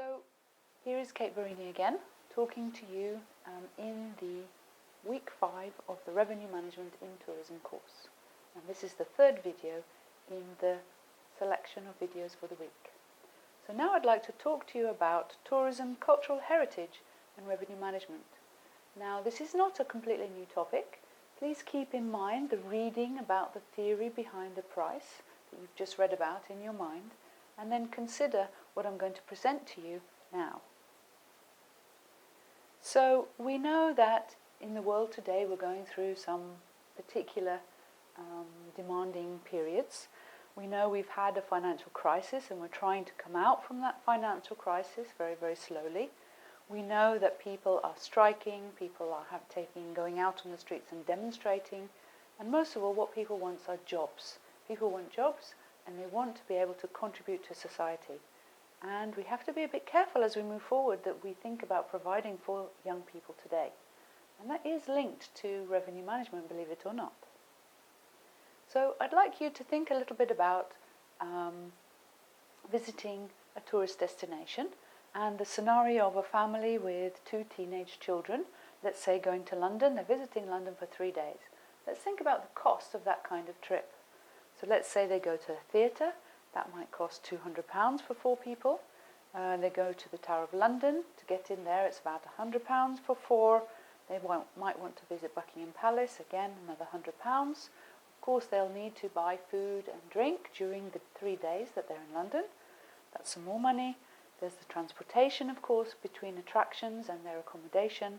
So here is Kate Verini again, talking to you in the week 5 of the Revenue Management in Tourism course. And this is the third video in the selection of videos for the week. So now I'd like to talk to you about tourism, cultural heritage and revenue management. Now this is not a completely new topic. Please keep in mind the reading about the theory behind the price that you've just read about in your mind, and then consider what I'm going to present to you now. So we know that in the world today we're going through some particular demanding periods. We know we've had a financial crisis and we're trying to come out from that financial crisis very, very slowly. We know that people are striking, people are going out on the streets and demonstrating, and most of all what people want are jobs. People want jobs and they want to be able to contribute to society. And we have to be a bit careful as we move forward that we think about providing for young people today. And that is linked to revenue management, believe it or not. So I'd like you to think a little bit about visiting a tourist destination and the scenario of a family with 2 teenage children, let's say going to London. They're visiting London for 3 days. Let's think about the cost of that kind of trip. So let's say they go to a theatre. That might cost £200 for 4 people. They go to the Tower of London. To get in there, it's about £100 for 4. They might want to visit Buckingham Palace. Again, another £100. Of course, they'll need to buy food and drink during the 3 days that they're in London. That's some more money. There's the transportation, of course, between attractions and their accommodation.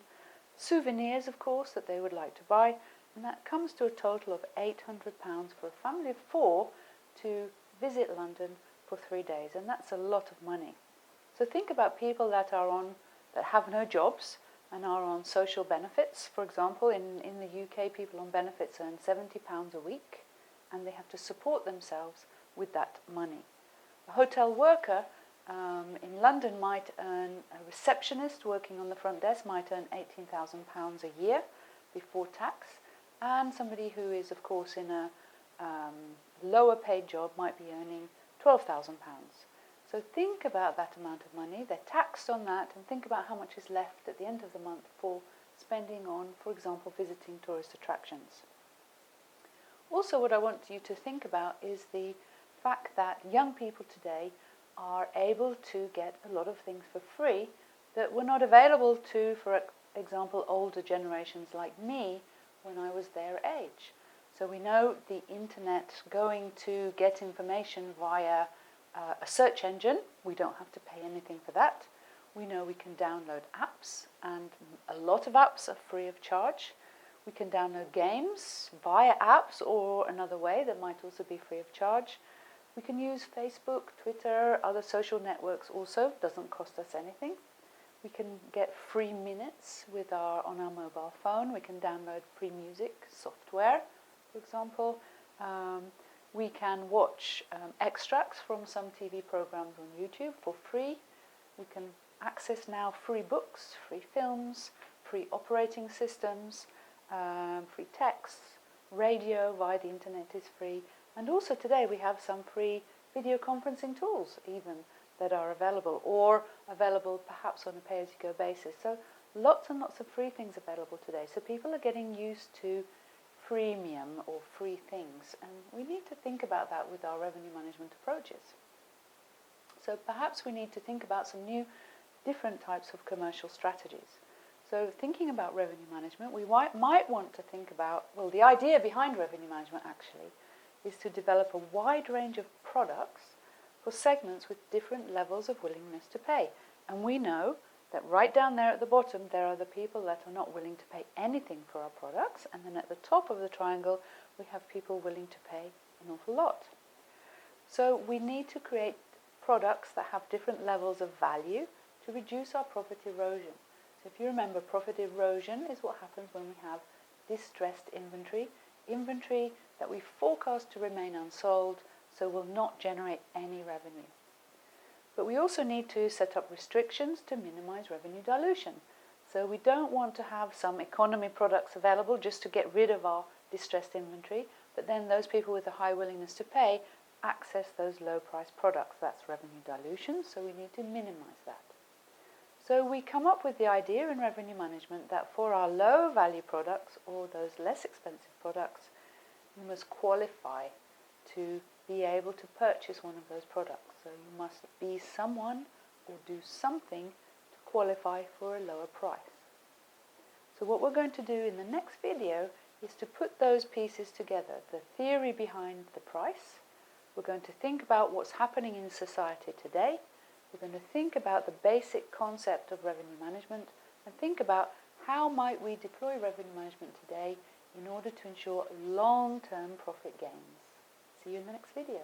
Souvenirs, of course, that they would like to buy. And that comes to a total of £800 for a family of 4 to visit London for 3 days, and that's a lot of money. So think about people that have no jobs and are on social benefits. For example, in the UK, people on benefits earn £70 a week, and they have to support themselves with that money. A hotel worker in London might earn, a receptionist working on the front desk might earn £18,000 a year before tax, and somebody who is, of course, in a lower paid job might be earning £12,000. So think about that amount of money. They're taxed on that, and think about how much is left at the end of the month for spending on, for example, visiting tourist attractions. Also, what I want you to think about is the fact that young people today are able to get a lot of things for free that were not available to, for example, older generations like me when I was their age. So we know the internet, going to get information via a search engine, we don't have to pay anything for that. We know we can download apps, and a lot of apps are free of charge. We can download games via apps or another way that might also be free of charge. We can use Facebook, Twitter, other social networks also, doesn't cost us anything. We can get free minutes on our mobile phone. We can download free music software, for example. We can watch extracts from some TV programs on YouTube for free. We can access now free books, free films, free operating systems, free texts, radio via the internet is free. And also today we have some free video conferencing tools even that are available, or available perhaps on a pay-as-you-go basis. So lots and lots of free things available today. So people are getting used to freemium or free things, and we need to think about that with our revenue management approaches. So perhaps we need to think about some new different types of commercial strategies. So thinking about revenue management, we might want to think about, well, the idea behind revenue management actually is to develop a wide range of products for segments with different levels of willingness to pay. And we know that right down there at the bottom, there are the people that are not willing to pay anything for our products. And then at the top of the triangle, we have people willing to pay an awful lot. So we need to create products that have different levels of value to reduce our profit erosion. So if you remember, profit erosion is what happens when we have distressed inventory that we forecast to remain unsold, so will not generate any revenue. But we also need to set up restrictions to minimize revenue dilution. So we don't want to have some economy products available just to get rid of our distressed inventory, but then those people with a high willingness to pay access those low price products. That's revenue dilution, so we need to minimize that. So we come up with the idea in revenue management that for our lower value products or those less expensive products, you must qualify to be able to purchase one of those products. So you must be someone or do something to qualify for a lower price. So what we're going to do in the next video is to put those pieces together, the theory behind the price. We're going to think about what's happening in society today. We're going to think about the basic concept of revenue management and think about how might we deploy revenue management today in order to ensure long-term profit gains. See you in the next video.